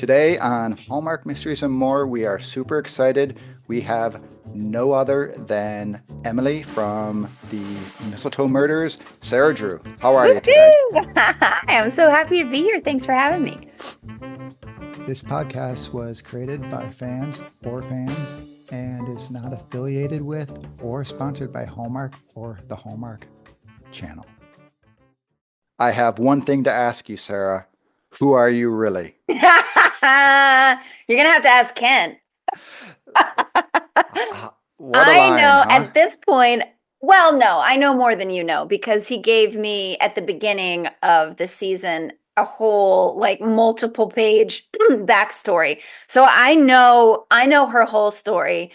Today on Hallmark Mysteries and More, we are super excited. We have no other than Emily from the Mistletoe Murders, Sarah Drew. How are you today? Woohoo! Hi, I'm so happy to be here. Thanks for having me. This podcast was created by fans for fans and is not affiliated with or sponsored by Hallmark or the Hallmark channel. I have one thing to ask you, Sarah. Who are you really? You're gonna have to ask Ken. What a I line, know huh? at this point, well, no, I know more than you know because he gave me at the beginning of the season a whole like multiple page backstory. So I know her whole story.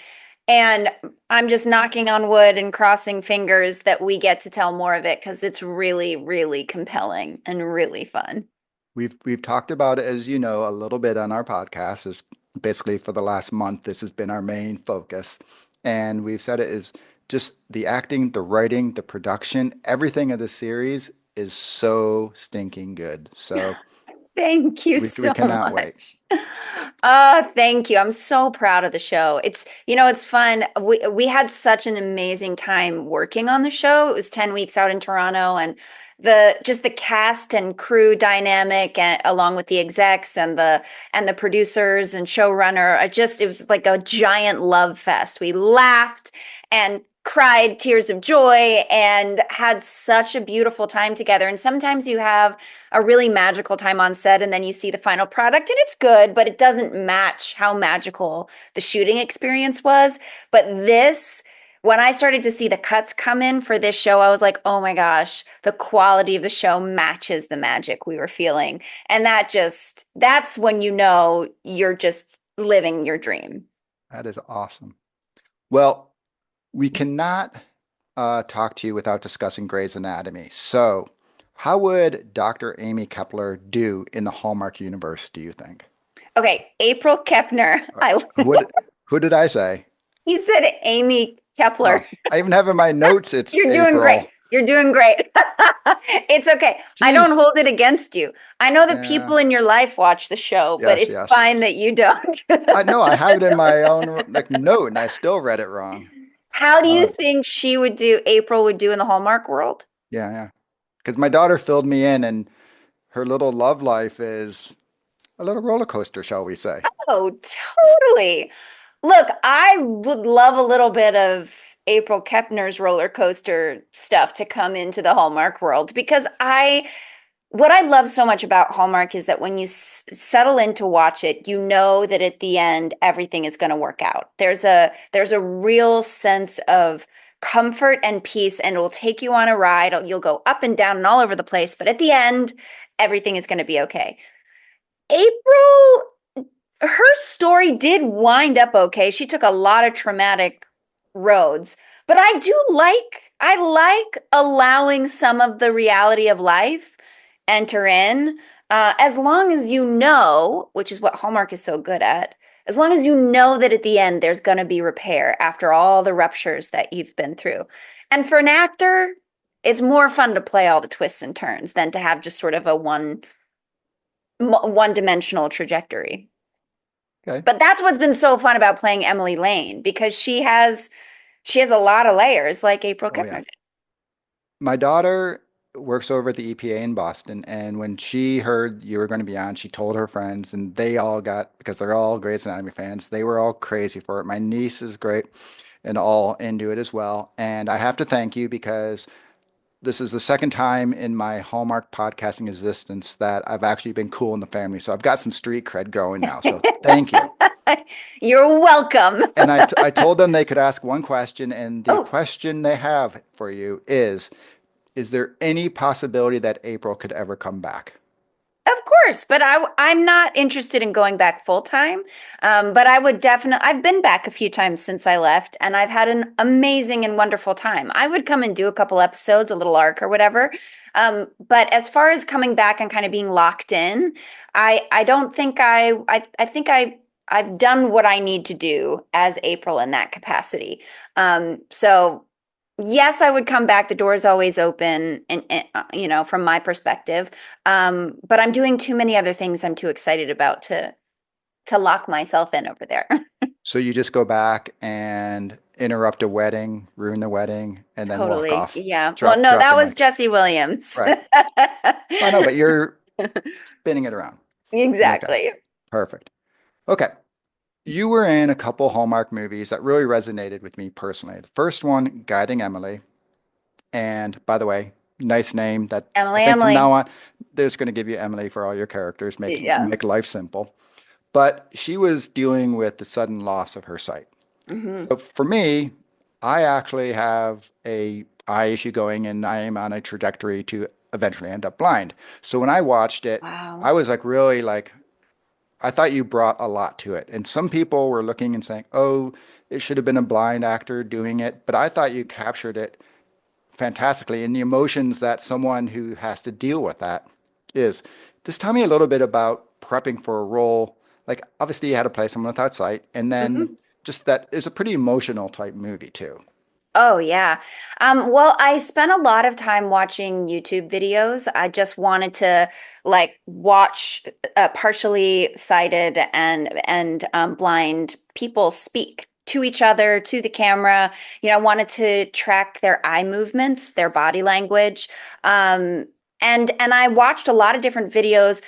And I'm just knocking on wood and crossing fingers that we get to tell more of it because it's really, really compelling and really fun. We've talked about it, as you know, a little bit on our podcast. Is basically for the last month, this has been our main focus. And we've said it is just the acting, the writing, the production, everything of the series is so stinking good. So Thank you we so cannot wait. much. Oh, thank you. I'm so proud of the show. It's fun. We had such an amazing time working on the show. It was 10 weeks out in Toronto and the cast and crew dynamic and along with the execs and the producers and showrunner. It was like a giant love fest. We laughed and cried tears of joy and had such a beautiful time together. And sometimes you have a really magical time on set and then you see the final product and it's good, but it doesn't match how magical the shooting experience was. But when I started to see the cuts come in for this show, I was like, oh my gosh, the quality of the show matches the magic we were feeling. And that's when you know you're just living your dream. That is awesome. Well, we cannot talk to you without discussing Grey's Anatomy. So, how would Dr. Amy Kepler do in the Hallmark universe, do you think? Okay, April Kepner. Who did, who did I say? You said Amy Oh, Kepler. I even have in my notes it's You're doing great. April. You're doing great. It's okay. I don't Jeez. hold it against you. I know the Yeah. people in your life watch the show, but Yes, it's yes. fine that you don't. I know I have it in my own like note and I still read it wrong. How do you Uh, think April would do in the Hallmark world? yeah, yeah. Because my daughter filled me in and her little love life is a little roller coaster, shall we say. Oh, totally. Look, I would love a little bit of April Kepner's roller coaster stuff to come into the Hallmark world because what I love so much about Hallmark is that when you settle in to watch it, you know that at the end everything is going to work out. There's a real sense of comfort and peace, and it will take you on a ride. You'll go up and down and all over the place, but at the end, everything is going to be okay. April, her story did wind up okay. She took a lot of traumatic roads, but I like allowing some of the reality of life enter in, as long as you know, which is what Hallmark is so good at, as long as you know that at the end there's going to be repair after all the ruptures that you've been through. And for an actor, it's more fun to play all the twists and turns than to have just sort of a one dimensional trajectory. Okay. But that's what's been so fun about playing Emily Lane because she has a lot of layers like April Oh yeah. Kepner did. My daughter works over at the EPA in Boston, and when she heard you were going to be on, she told her friends, and they all got, because they're all Grey's Anatomy fans, they were all crazy for it. My niece is great and all into it as well. And I have to thank you because this is the second time in my Hallmark podcasting existence that I've actually been cool in the family. So I've got some street cred growing now. So thank you. You're welcome. And I told them they could ask one question, and the Oh, question they have for you is there any possibility that April could ever come back? of course, but I'm not interested in going back full time. But I would definitely. I've been back a few times since I left, and I've had an amazing and wonderful time. I would come and do a couple episodes, a little arc or whatever. But as far as coming back and kind of being locked in, I don't think I think I've done what I need to do as April in that capacity. So yes, I would come back. The door is always open, and from my perspective. But I'm doing too many other things I'm too excited about to lock myself in over there. So you just go back and interrupt a wedding, ruin the wedding, and then walk Totally. off. Yeah. Well, Drop no, drop that the was mic. Jesse Williams. Right. I know, but you're spinning it around. Okay. Exactly. Perfect. Okay. You were in a couple Hallmark movies that really resonated with me personally. The first one, Guiding Emily. And by the way, nice name that I think from now Emily. on, they're just going to give you Emily for all your characters, Yeah. make life simple. But she was dealing with the sudden loss of her sight. Hmm. So for me, I actually have a eye issue going and I am on a trajectory to eventually end up blind. So when I watched it, Wow. I was like really like I thought you brought a lot to it. And some people were looking and saying, "Oh, it should have been a blind actor doing it." But I thought you captured it fantastically and the emotions that someone who has to deal with that is. Just tell me a little bit about prepping for a role. Like obviously you had to play someone without sight, and then Hmm. just that is a pretty emotional type movie too. Oh, yeah. Well, I spent a lot of time watching YouTube videos. I just wanted to like watch partially sighted and blind people speak to each other, to the camera. I wanted to track their eye movements, their body language. And I watched a lot of different videos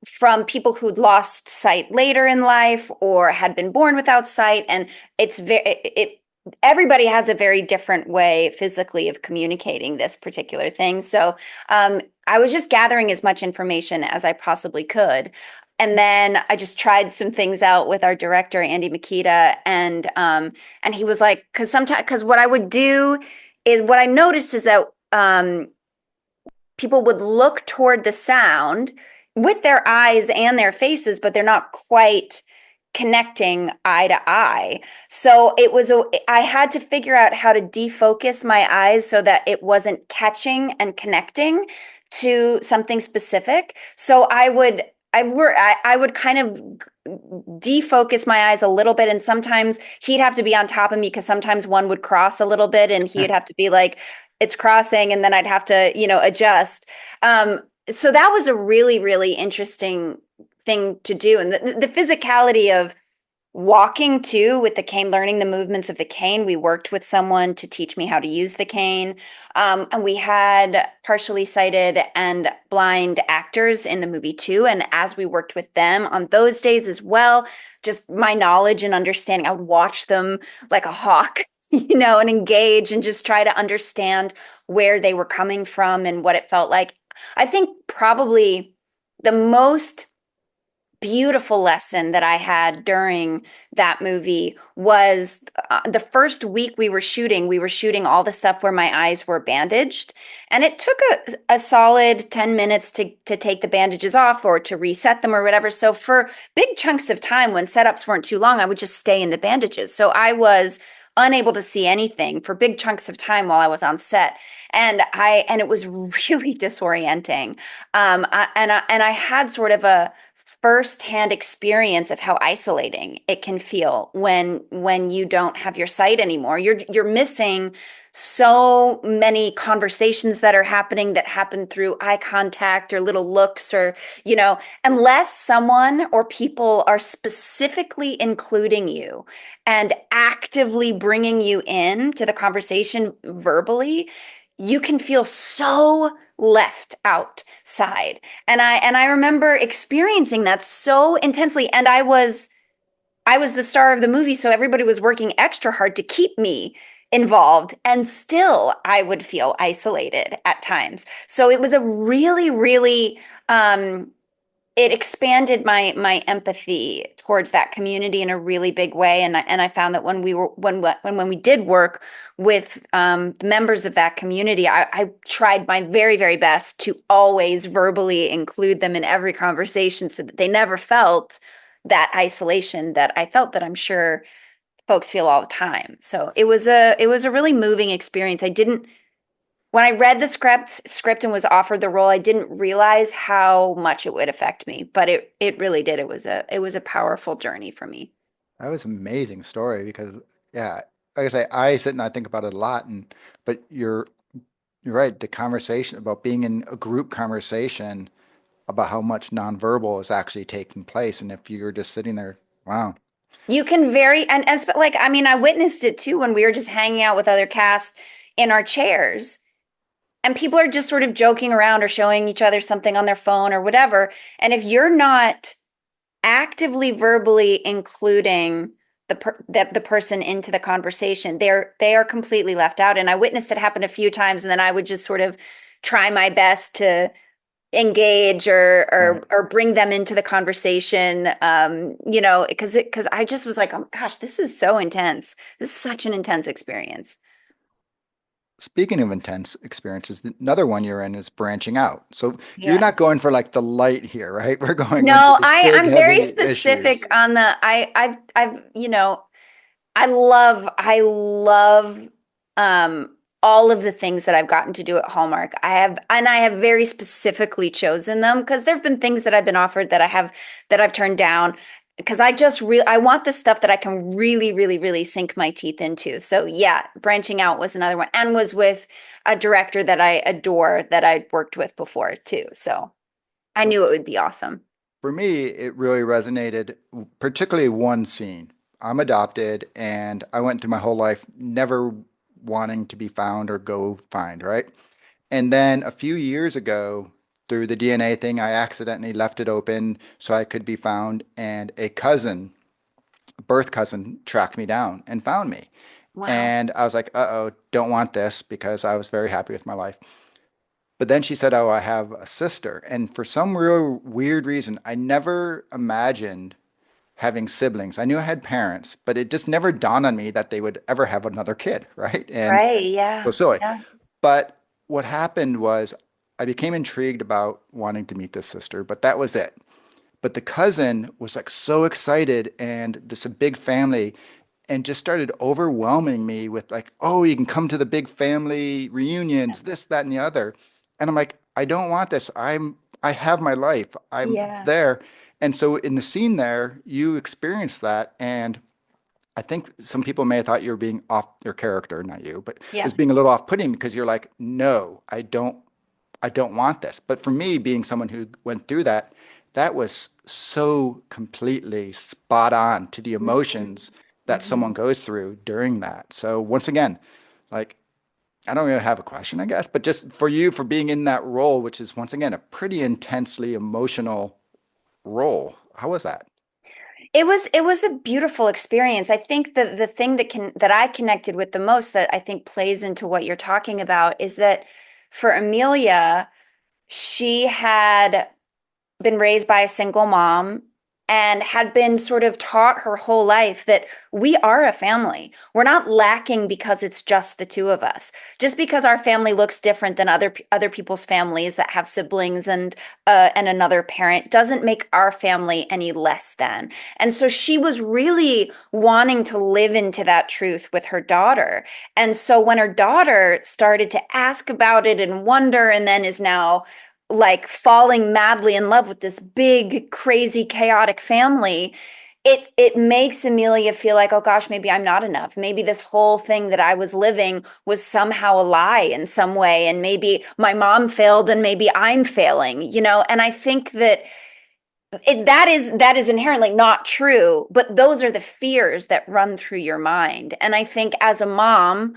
from people who'd lost sight later in life or had been born without sight, and it's very everybody has a very different way physically of communicating this particular thing. So I was just gathering as much information as I possibly could. And then I just tried some things out with our director, Andy Makita, and he was like, because what I would do is what I noticed is that people would look toward the sound with their eyes and their faces, but they're not quite connecting eye to eye. So I had to figure out how to defocus my eyes so that it wasn't catching and connecting to something specific. So I would kind of defocus my eyes a little bit, and sometimes he'd have to be on top of me because sometimes one would cross a little bit and he'd have to be like, it's crossing, and then I'd have to, adjust. So that was a really, really interesting thing to do. And the physicality of walking too with the cane, learning the movements of the cane. We worked with someone to teach me how to use the cane. And we had partially sighted and blind actors in the movie too. And as we worked with them on those days as well, just my knowledge and understanding, I would watch them like a hawk, and engage and just try to understand where they were coming from and what it felt like. I think probably the most beautiful lesson that I had during that movie was the first week we were shooting all the stuff where my eyes were bandaged. And it took a solid 10 minutes to take the bandages off or to reset them or whatever. So for big chunks of time when setups weren't too long, I would just stay in the bandages. So I was unable to see anything for big chunks of time while I was on set. And it was really disorienting. And I had sort of a firsthand experience of how isolating it can feel when you don't have your sight anymore. You're missing so many conversations that are happening that happen through eye contact or little looks or unless someone or people are specifically including you and actively bringing you in to the conversation verbally, you can feel so left outside. And I remember experiencing that so intensely. And I was the star of the movie, so everybody was working extra hard to keep me involved, and still I would feel isolated at times. So it was a really, really it expanded my empathy towards that community in a really big way. And I found that when we did work with the members of that community, I tried my very, very best to always verbally include them in every conversation so that they never felt that isolation that I felt, that I'm sure folks feel all the time. So it was a really moving experience. I didn't When I read the script and was offered the role, I didn't realize how much it would affect me, but it really did. It was a powerful journey for me. That was an amazing story because yeah, like I say, I sit and I think about it a lot and but you're right, the conversation about being in a group conversation about how much nonverbal is actually taking place. And if you're just sitting there, wow. You can very and like I mean, I witnessed it too when we were just hanging out with other cast in our chairs, and people are just sort of joking around or showing each other something on their phone or whatever. And if you're not actively verbally including the person into the conversation, they are completely left out. And I witnessed it happen a few times, and then I would just sort of try my best to engage Right. or bring them into the conversation, because I just was like, oh gosh, this is so intense. This is such an intense experience. Speaking of intense experiences, another one you're in is branching out. So you're Yeah. not going for like the light here, right? We're going into No, the big, I'm very heavy specific issues. on the I've I love um all of the things that I've gotten to do at Hallmark. I have very specifically chosen them because there've been things that I've been offered that I've turned down because I want the stuff that I can really, really, really sink my teeth into. So yeah, branching out was another one and was with a director that I adore that I'd worked with before too. So I knew it would be awesome. For me, it really resonated, particularly one scene. I'm adopted, and I went through my whole life never wanting to be found or go find, right? And then a few years ago, through the DNA thing, I accidentally left it open so I could be found, and a cousin, a birth cousin, tracked me down and found me. Wow. And I was like, uh-oh, don't want this because I was very happy with my life. But then she said, oh, I have a sister. And for some real weird reason, I never imagined having siblings. I knew I had parents, but it just never dawned on me that they would ever have another kid, right? And Right. so Yeah. silly. Yeah. But what happened was I became intrigued about wanting to meet this sister, but that was it. But the cousin was like so excited and this a big family and just started overwhelming me with like, oh, you can come to the big family reunions, this, that, and the other. And I'm like, I don't want this. I have my life. I'm Yeah. there. And so in the scene there, you experienced that. And I think some people may have thought you were being off your character, not you, but Yeah. was being a little off-putting because you're like, no, I don't want this. But for me, being someone who went through that, that was so completely spot on to the Mhm. emotions that someone Mhm. goes through during that. So once again, like I don't really have a question, I guess, but just for you for being in that role, which is once again a pretty intensely emotional role. How was that? It was a beautiful experience. I think the thing that I connected with the most that I think plays into what you're talking about is that for Amelia, she had been raised by a single mom and had been sort of taught her whole life that we are a family. We're not lacking because it's just the two of us. Just because our family looks different than other people's families that have siblings and another parent doesn't make our family any less than. And so she was really wanting to live into that truth with her daughter. And so when her daughter started to ask about it and wonder and then is now like falling madly in love with this big, crazy, chaotic family, it makes Amelia feel like, oh gosh, maybe I'm not enough. Maybe this whole thing that I was living was somehow a lie in some way, and maybe my mom failed, and maybe I'm failing, you know. And I think that that is inherently not true, but those are the fears that run through your mind. And I think as a mom,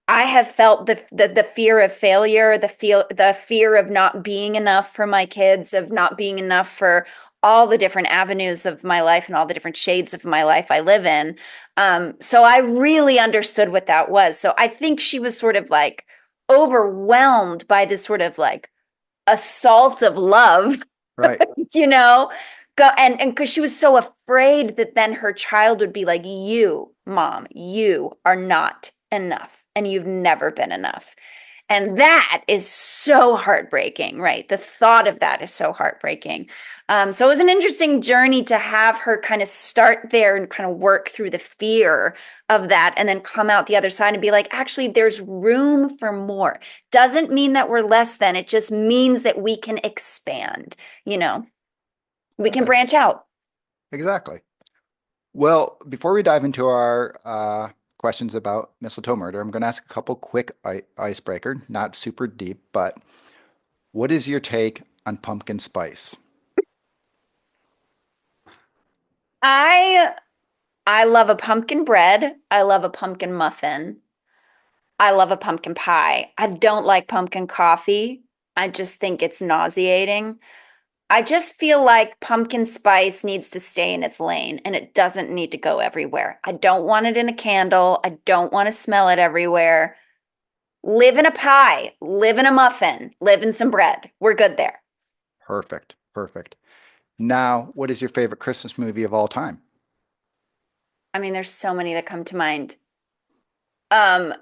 I have felt the fear of failure, the fear of not being enough for my kids, of not being enough for all the different avenues of my life and all the different shades of my life I live in. So I really understood what that was. So I think she was sort of like overwhelmed by this sort of like assault of love, Right. you know, go and because she was so afraid that then her child would be like, you mom, you are not enough and you've never been enough. And that is so heartbreaking, right? The thought of that is so heartbreaking. So it was an interesting journey to have her kind of start there and kind of work through the fear of that and then come out the other side and be like, actually, there's room for more. Doesn't mean that we're less than, it just means that we can expand, you know, we can Okay. branch out. Exactly. Well, before we dive into our questions about mistletoe murder, I'm going to ask a couple quick icebreaker, not super deep, but what is your take on pumpkin spice? I I love a pumpkin bread. I love a pumpkin muffin. I love a pumpkin pie. I don't like pumpkin coffee. I just think it's nauseating. I just feel like pumpkin spice needs to stay in its lane and it doesn't need to go everywhere. I don't want it in a candle. I don't want to smell it everywhere. Live in a pie, live in a muffin, live in some bread. We're good there. Perfect. Perfect. Now, what is your favorite Christmas movie of all time? I mean, there's so many that come to mind. Um,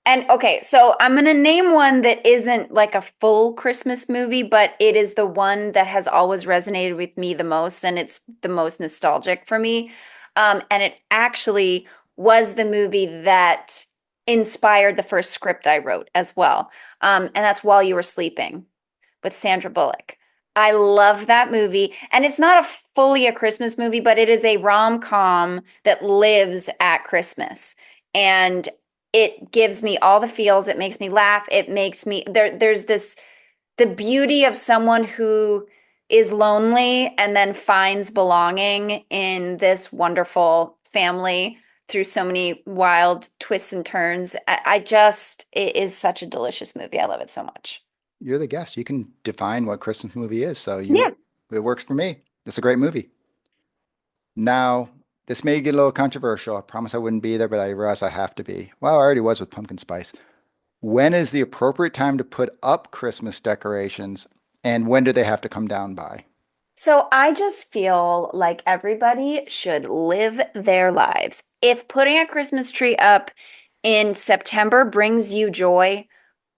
And okay, so I'm gonna name one that isn't like a full Christmas movie, but it is the one that has always resonated with me the most, and it's the most nostalgic for me. And it actually was the movie that inspired the first script I wrote as well. And that's While You Were Sleeping with Sandra Bullock. I love that movie. And it's not fully a Christmas movie, but it is a rom-com that lives at Christmas. And it gives me all the feels. It makes me laugh. It makes me there's this the beauty of someone who is lonely and then finds belonging in this wonderful family through so many wild twists and turns. I just it is such a delicious movie. I love it so much. You're the guest. You can define what Christmas movie is, so Yeah. it works for me. It's a great movie. Now, this may get a little controversial. I promise I wouldn't be there, but I realize I have to be. Well, I already was with pumpkin spice. When is the appropriate time to put up Christmas decorations, and when do they have to come down by? So I just feel like everybody should live their lives. If putting a Christmas tree up in September brings you joy,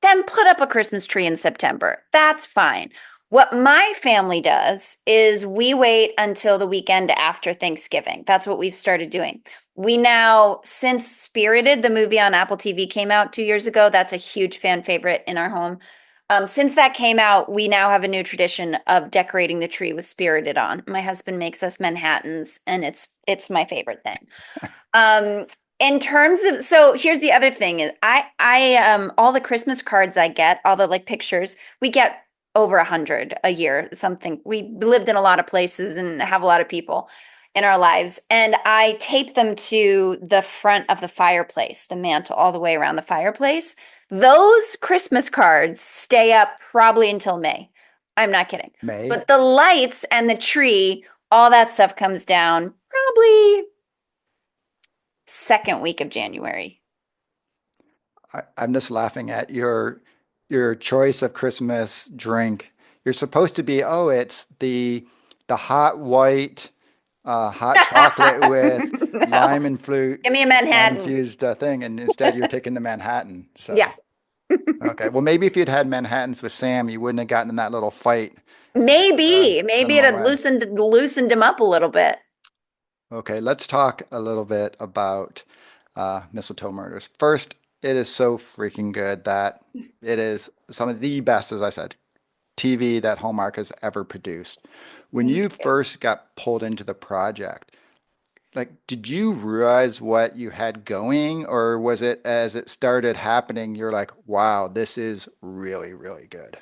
then put up a Christmas tree in September. That's fine. What my family does is we wait until the weekend after Thanksgiving. That's what we've started doing. We now, since Spirited, the movie on Apple TV came out 2 years ago, that's a huge fan favorite in our home. Since that came out, we now have a new tradition of decorating the tree with Spirited on. My husband makes us Manhattans, and it's my favorite thing. Um, in terms of, so here's the other thing is I all the Christmas cards I get, all the like pictures, we get over 100 a year, something. We lived in a lot of places and have a lot of people in our lives. And I tape them to the front of the fireplace, the mantle all the way around the fireplace. Those Christmas cards stay up probably until May. I'm not kidding. May? But the lights and the tree, all that stuff comes down probably second week of January. I'm just laughing at your choice of Christmas drink. You're supposed to be, oh, it's the hot white hot chocolate with No. Give me a lime Manhattan. infused thing, and instead you're taking the Manhattan. So Yeah. okay, well maybe if you'd had Manhattans with Sam, you wouldn't have gotten in that little fight. Send Maybe him it had away. loosened him up a little bit. Okay, let's talk a little bit about Mistletoe Murders. First, it is so freaking good that it is some of the best, as I said, TV that Hallmark has ever produced. When Thank you you. first got pulled into the project, like, did you realize what you had going, or was it as it started happening, you're like, wow, this is really, really good?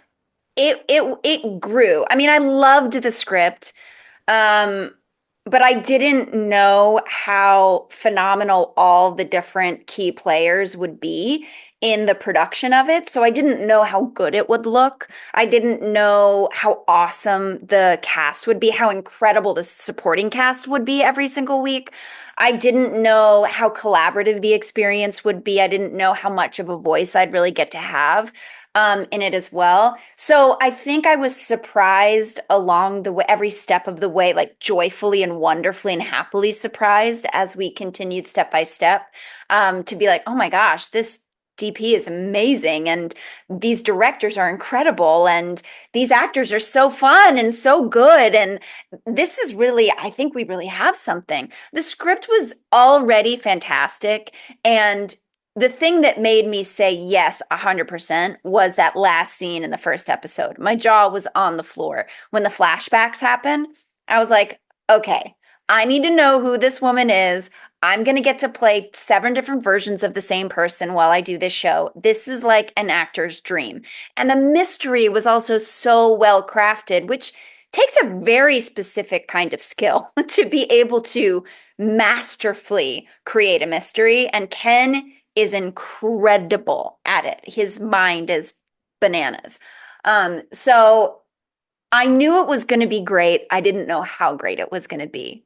It grew. I mean, I loved the script. Um, but I didn't know how phenomenal all the different key players would be in the production of it. So I didn't know how good it would look. I didn't know how awesome the cast would be, how incredible the supporting cast would be every single week. I didn't know how collaborative the experience would be. I didn't know how much of a voice I'd really get to have in it as well. So I think I was surprised along the way, every step of the way, like joyfully and wonderfully and happily surprised as we continued step by step, to be like, oh my gosh, this DP is amazing. And these directors are incredible. And these actors are so fun and so good. And this is really, I think we really have something. The script was already fantastic. And the thing that made me say yes 100% was that last scene in the first episode. My jaw was on the floor when the flashbacks happened. I was like, okay, I need to know who this woman is. I'm going to get to play 7 different versions of the same person while I do this show. This is like an actor's dream. And the mystery was also so well crafted, which takes a very specific kind of skill to be able to masterfully create a mystery. And Ken is incredible at it. His mind is bananas. So I knew it was going to be great. I didn't know how great it was going to be.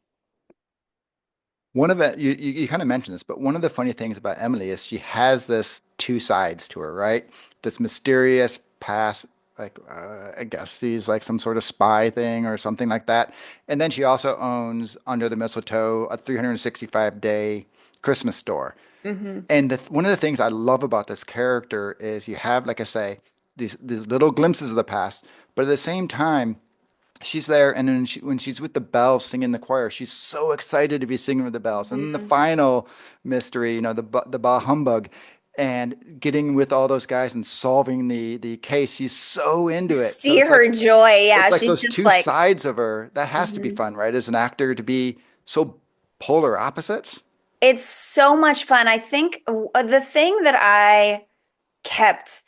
One of it, you kind of mentioned this, but one of the funny things about Emily is she has this two sides to her, right? This mysterious past, like I guess she's like some sort of spy thing or something like that. And then she also owns Under the Mistletoe a 365-day Christmas store. Hmm. And one of the things I love about this character is you have, like I say, these little glimpses of the past, but at the same time, she's there, and then when she's with the bells singing the choir, she's so excited to be singing with the bells. And then the Hmm. final mystery, the bah humbug, and getting with all those guys and solving the case, she's so into it. So See her joy. it's Yeah, like she's those just two like, sides of her. That has to be mhm. fun, right? As an actor to be so polar opposites. It's so much fun. I think the thing that I kept,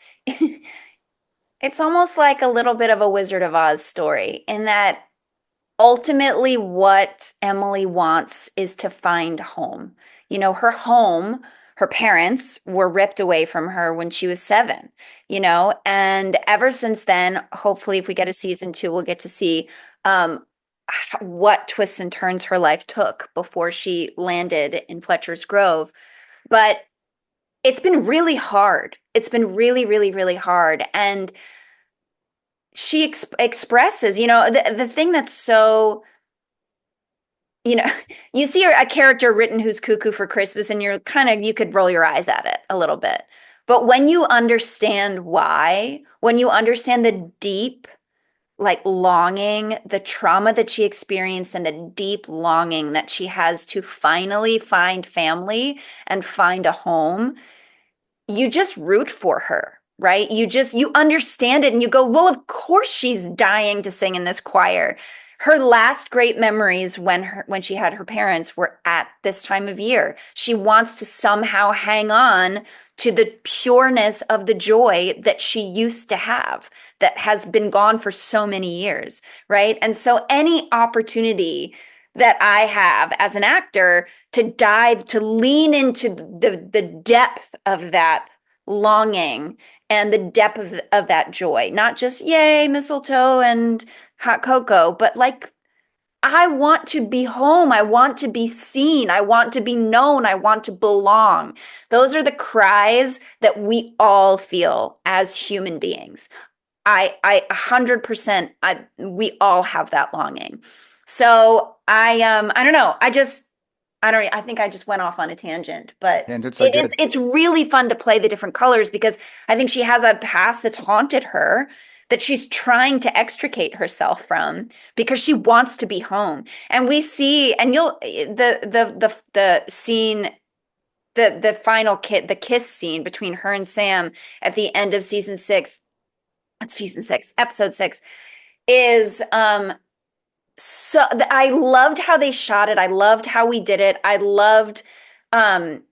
it's almost like a little bit of a Wizard of Oz story in that ultimately what Emily wants is to find home. Her home, her parents were ripped away from her when she was 7, and ever since then, hopefully, if we get a season 2, we'll get to see um, what twists and turns her life took before she landed in Fletcher's Grove. But it's been really hard. It's been really, really, really hard. And she expresses, the thing that's so you know, you see a character written who's cuckoo for Christmas, and you could roll your eyes at it a little bit. But when you understand why, when you understand the deep, like longing, the trauma that she experienced, and the deep longing that she has to finally find family and find a home, you just root for her, right? You understand it and you go, well, of course she's dying to sing in this choir. Her last great memories when she had her parents were at this time of year. She wants to somehow hang on to the pureness of the joy that she used to have that has been gone for so many years, right? And so any opportunity that I have as an actor to lean into the depth of that longing and the depth of that joy, not just yay, mistletoe and hot cocoa, but like I want to be home. I want to be seen. I want to be known. I want to belong. Those are the cries that we all feel as human beings. I 100%, we all have that longing. So I don't know. I think I just went off on a tangent, but Tangents are good. it's really fun to play the different colors because I think she has a past that's haunted her that she's trying to extricate herself from because she wants to be home. And we see, and the scene, the final the kiss scene between her and Sam at the end of episode 6 is so I loved how they shot it. I loved how we did it. I loved um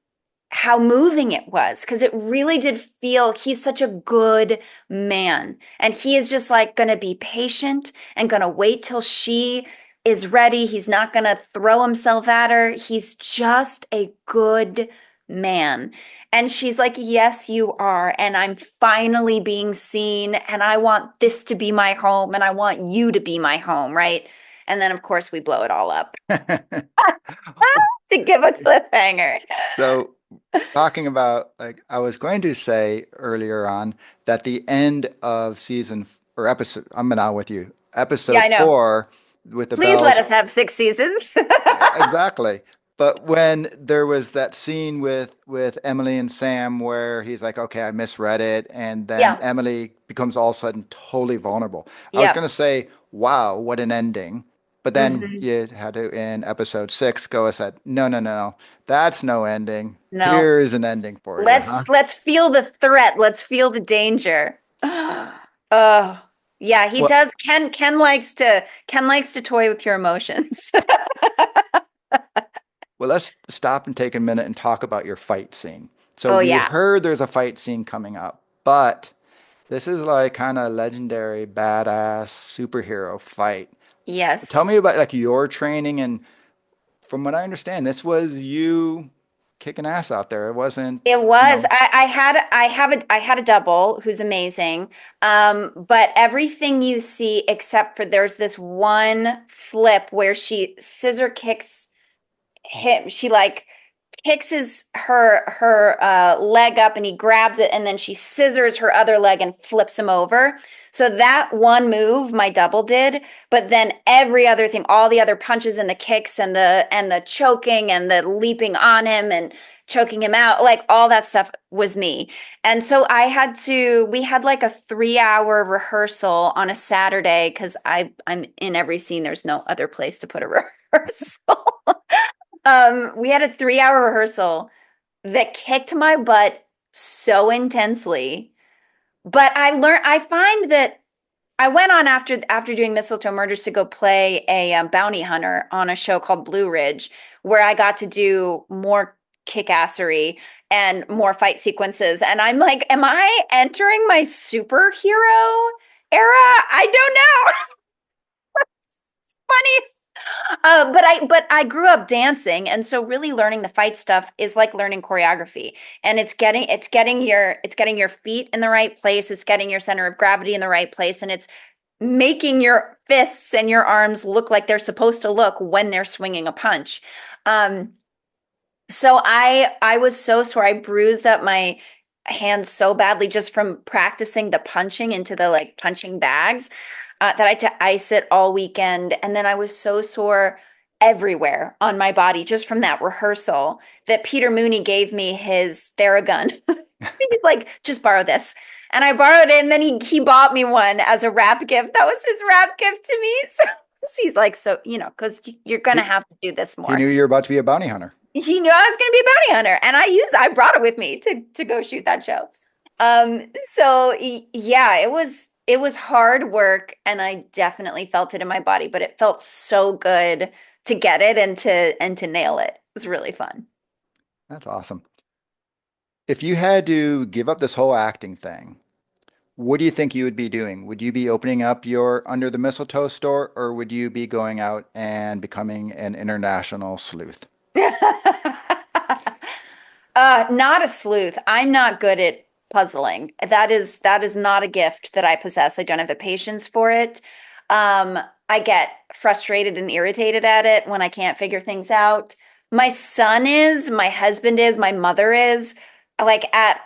how moving it was because it really did feel he's such a good man and he is just like going to be patient and going to wait till she is ready. He's not going to throw himself at her. He's just a good man. And she's like, yes, you are. And I'm finally being seen. And I want this to be my home. And I want you to be my home. Right. And then, of course, we blow it all up to give a cliffhanger. So, talking about, like, I was going to say earlier on that the end of or episode, I'm now with you, Yeah, episode I know. 4 with the Please let bells. us have 6 seasons. Exactly. But when there was that scene with Emily and Sam where he's like, okay, I misread it, and then Yeah. Emily becomes all of a sudden totally vulnerable. I was Yep. gonna say, wow, what an ending. But then Hmm. you had to in episode 6 go and said, no, no, no, no, that's no ending. No. Here is an ending for you, huh? Let's feel the threat. Let's feel the danger. Oh, yeah, he Well, does. Ken likes to toy with your emotions. Well, let's stop and take a minute and talk about your fight scene. So Oh we yeah. heard there's a fight scene coming up, but this is like kind of legendary, badass superhero fight. Tell Yes. me about like your training, and from what I understand, this was you kicking ass out there. It wasn't, It you was. know, I had a double who's amazing. But everything you see except for there's this one flip where she scissor kicks him. She like kicks her leg up and he grabs it and then she scissors her other leg and flips him over. So that one move my double did, but then every other thing, all the other punches and the kicks and the choking and the leaping on him and choking him out, like all that stuff was me. And so we had like a 3 hour rehearsal on a Saturday because I'm in every scene. There's no other place to put a rehearsal. We had a 3 hour rehearsal that kicked my butt so intensely. But I find that I went on after doing Mistletoe Murders to go play a bounty hunter on a show called Blue Ridge, where I got to do more kickassery and more fight sequences. And I'm like, am I entering my superhero era? I don't know. Funny. But I grew up dancing, and so really learning the fight stuff is like learning choreography. And it's getting your feet in the right place, it's getting your center of gravity in the right place, and it's making your fists and your arms look like they're supposed to look when they're swinging a punch. Um, so I was so sore. I bruised up my hands so badly just from practicing the punching into the like punching bags that I had to ice it all weekend. And then I was so sore everywhere on my body just from that rehearsal that Peter Mooney gave me his Theragun. He's like, just borrow this. And I borrowed it, and then he bought me one as a wrap gift. That was his wrap gift to me. So he's like, so, because you're gonna he have to do this he more. knew you were about to be a bounty hunter. He knew I was going to be a bounty hunter, and I brought it with me to go shoot that show. Yeah, it was hard work, and I definitely felt it in my body, but it felt so good to get it and to nail it. It was really fun. That's awesome. If you had to give up this whole acting thing, what do you think you would be doing? Would you be opening up your Under the Mistletoe store, or would you be going out and becoming an international sleuth? Not a sleuth. I'm not good at puzzling. That is not a gift that I possess. I don't have the patience for it. Um, I get frustrated and irritated at it when I can't figure things out. My son is, my husband is, my mother is. Like at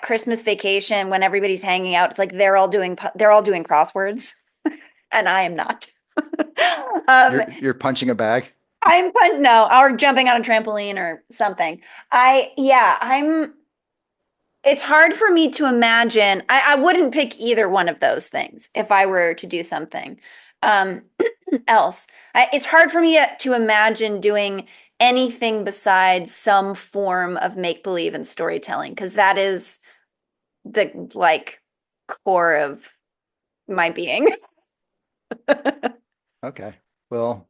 Christmas vacation when everybody's hanging out, it's like they're all doing crosswords, and I am not. um, You're punching a bag? no, or jumping on a trampoline or something. I'm it's hard for me to imagine. I wouldn't pick either one of those things if I were to do something um, else. It's hard for me to imagine doing anything besides some form of make believe and storytelling because that is the like core of my being. Okay. Well,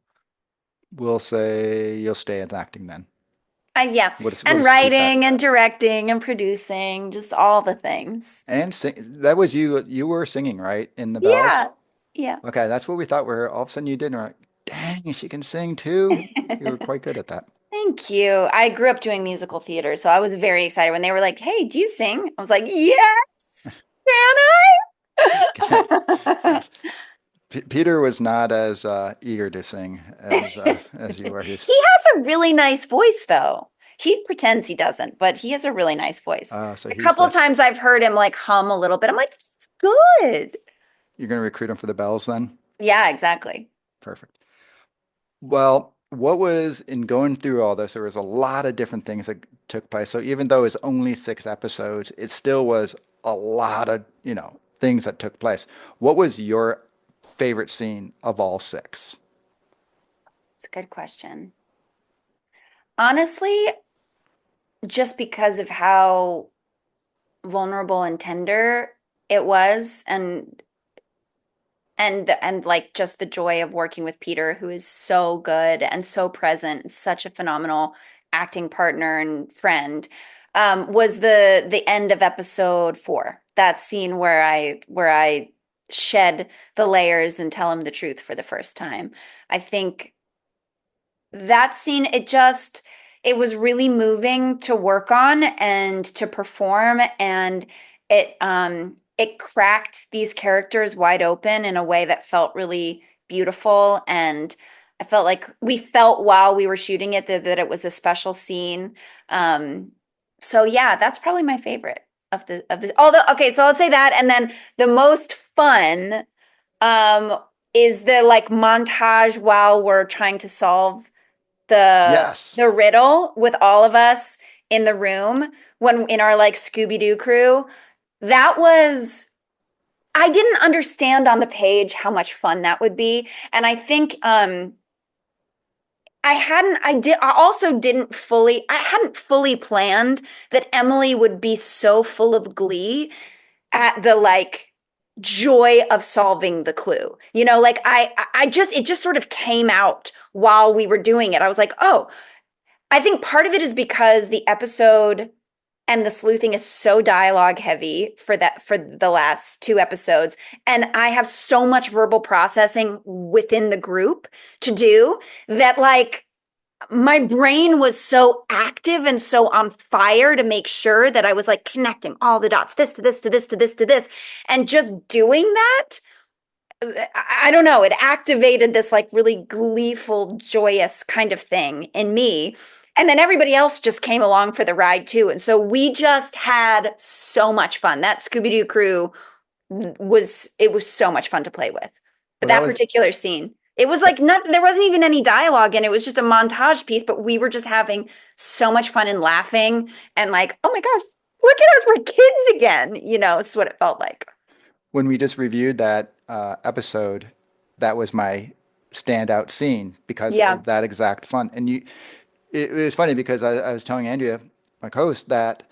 we'll say you'll stay in acting then. Yeah, We'll and just keep that. writing and directing and producing, just all the things. And sing, that was you. You were singing, right? In the bells? Yeah, yeah. Okay, that's what we thought. Where all of a sudden you did, and we're like, dang, she can sing too. You were quite good at that. Thank you. I grew up doing musical theater, so I was very excited when they were like, "Hey, do you sing?" I was like, "Yes, can I?" Yes. Peter was not as eager to sing as you were. He's He has a really nice voice, though. He pretends he doesn't, but he has a really nice voice. so The he's couple the. times I've heard him like hum a little bit, I'm like, "It's good." You're going to recruit him for the bells then? Yeah, exactly. Perfect. Well, what was in going through all this, there was a lot of different things that took place. So even though it's only 6 episodes, it still was a lot of, things that took place. What was your favorite scene of all six? It's a good question. Honestly, just because of how vulnerable and tender it was, and and like just the joy of working with Peter, who is so good and so present, such a phenomenal acting partner and friend, was the end of episode 4. That scene where I shed the layers and tell him the truth for the first time. I think that scene, it was really moving to work on and to perform, and it cracked these characters wide open in a way that felt really beautiful. And I felt like we felt while we were shooting it that it was a special scene. um so yeah, that's probably my favorite of the although, okay, so I'll say that. And then the most fun um is the like montage while we're trying to solve Yes. the riddle with all of us in the room, when in our like Scooby-Doo crew. That was, I didn't understand on the page how much fun that would be. And I think I also didn't fully, I hadn't fully planned that Emily would be so full of glee at the like joy of solving the clue. Like I just, it just sort of came out while we were doing it. I was like, "Oh, I think part of it is because the episode and the sleuthing is so dialogue heavy for the last 2 episodes, and I have so much verbal processing within the group to do, that like my brain was so active and so on fire to make sure that I was like connecting all the dots, this to this to this to this to this, and just doing that. I don't know, it activated this like really gleeful, joyous kind of thing in me. And then everybody else just came along for the ride too. And so we just had so much fun. That Scooby-Doo crew it was so much fun to play with. But Well, that that was particular scene, it was like nothing, there wasn't even any dialogue and it was just a montage piece, but we were just having so much fun and laughing and like, oh my gosh, look at us, we're kids again. It's what it felt like. when we just reviewed that episode. That was my standout scene because Yeah. of that exact fun. And it was funny because I was telling Andrea, my host, that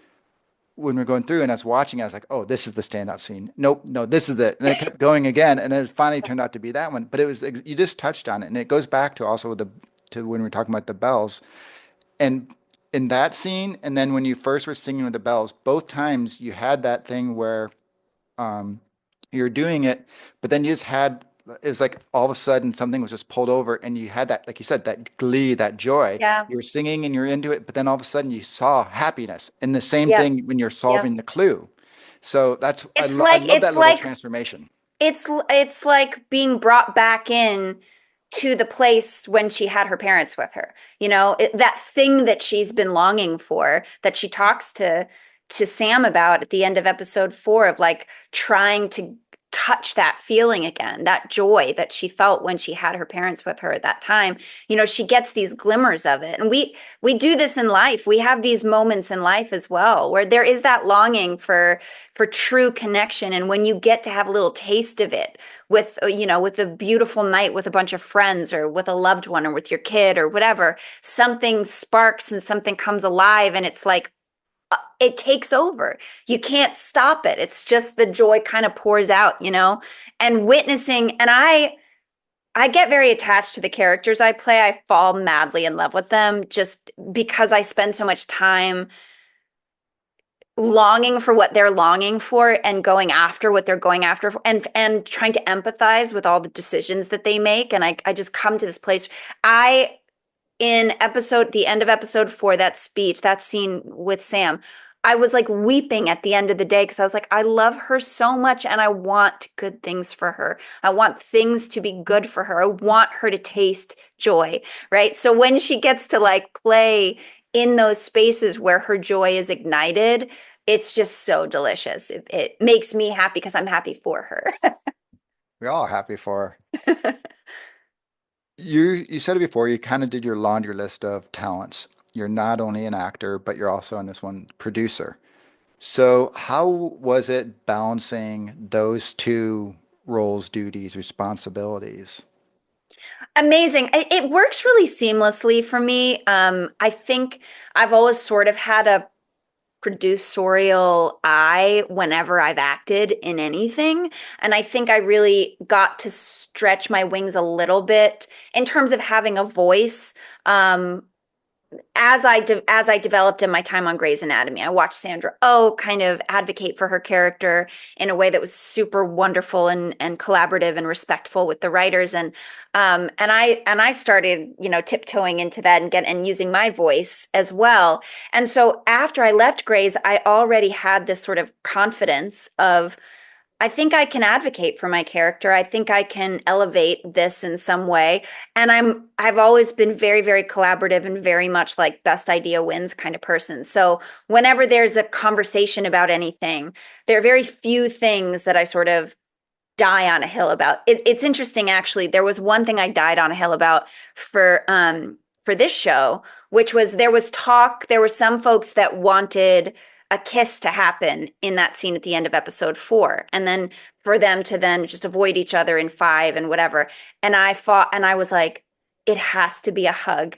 when we're going through and I was watching, I was like, "Oh, this is the standout scene. Nope, no, this is it." And I kept going again, and it finally turned out to be that one. But it was you just touched on it, and it goes back to also to when we were talking about the bells. And in that scene, and then when you first were singing with the bells, both times you had that thing where um, you're doing it, but then you just had, it was like all of a sudden something was just pulled over, and you had that, like you said, that glee, that joy. Yeah. You were singing and you're into it, but then all of a sudden you saw happiness. And the same Yep. thing when you're Yep. solving the clue. So that's It's I like love it's that little like transformation. it's like being brought back in to the place when she had her parents with her. That thing that she's been longing for, that she talks to Sam about at the end of episode 4, of like trying to touch that feeling again, that joy that she felt when she had her parents with her at that time. She gets these glimmers of it. And we do this in life. We have these moments in life as well where there is that longing for true connection. And when you get to have a little taste of it with a beautiful night with a bunch of friends or with a loved one or with your kid or whatever, something sparks and something comes alive, and it's like it takes over. You can't stop it. It's just the joy kind of pours out. And witnessing, and I get very attached to the characters I play. I fall madly in love with them just because I spend so much time longing for what they're longing for and going after what they're going after, and trying to empathize with all the decisions that they make. And I just come to this place. I in episode the end of episode 4, that speech, that scene with Sam, I was like weeping at the end of the day because I was like, I love her so much and I want good things for her. I want things to be good for her. I want her to taste joy, right? So when she gets to like play in those spaces where her joy is ignited, it's just so delicious. It makes me happy because I'm happy for her. We're all happy for her. You said it before, you kind of did your laundry list of talents. You're not only an actor, but you're also on this one producer. So how was it balancing those two roles, duties, responsibilities? Amazing. It works really seamlessly for me. I think I've always sort of had producerial eye whenever I've acted in anything. And I think I really got to stretch my wings a little bit in terms of having a voice. As I developed in my time on Grey's Anatomy, I watched Sandra Oh kind of advocate for her character in a way that was super wonderful and collaborative and respectful with the writers, and I started, tiptoeing into that and using my voice as well. And so after I left Grey's, I already had this sort of confidence of, I think I can advocate for my character. I think I can elevate this in some way. And I've always been very, very collaborative and very much like best idea wins kind of person. So whenever there's a conversation about anything, there are very few things that I sort of die on a hill about. It's interesting, actually. There was one thing I died on a hill about for this show, which was there was talk. There were some folks that wanted a kiss to happen in that scene at the end of episode 4, and then for them to then just avoid each other in 5 and whatever. And I fought, and I was like, it has to be a hug.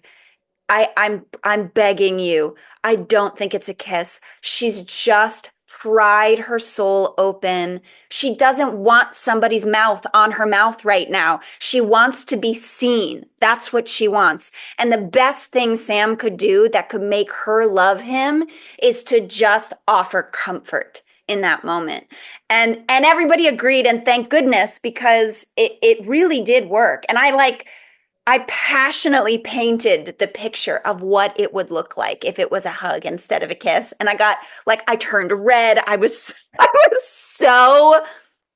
I'm begging you. I don't think it's a kiss. She's just pried her soul open. She doesn't want somebody's mouth on her mouth right now. She wants to be seen. That's what she wants. And the best thing Sam could do that could make her love him is to just offer comfort in that moment. And everybody agreed, and thank goodness, because it really did work. And I passionately painted the picture of what it would look like if it was a hug instead of a kiss. And I turned red. I was so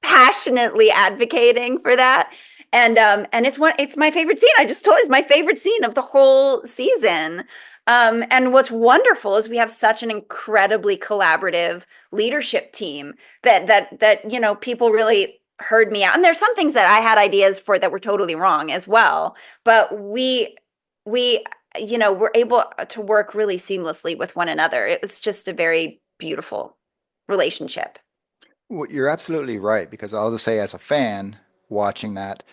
passionately advocating for that. And it's my favorite scene. I just told you it's my favorite scene of the whole season. And what's wonderful is we have such an incredibly collaborative leadership team that people really heard me out. And there's some things that I had ideas for that were totally wrong as well. But we were able to work really seamlessly with one another. It was just a very beautiful relationship. Well, you're absolutely right, because I'll just say, as a fan watching that,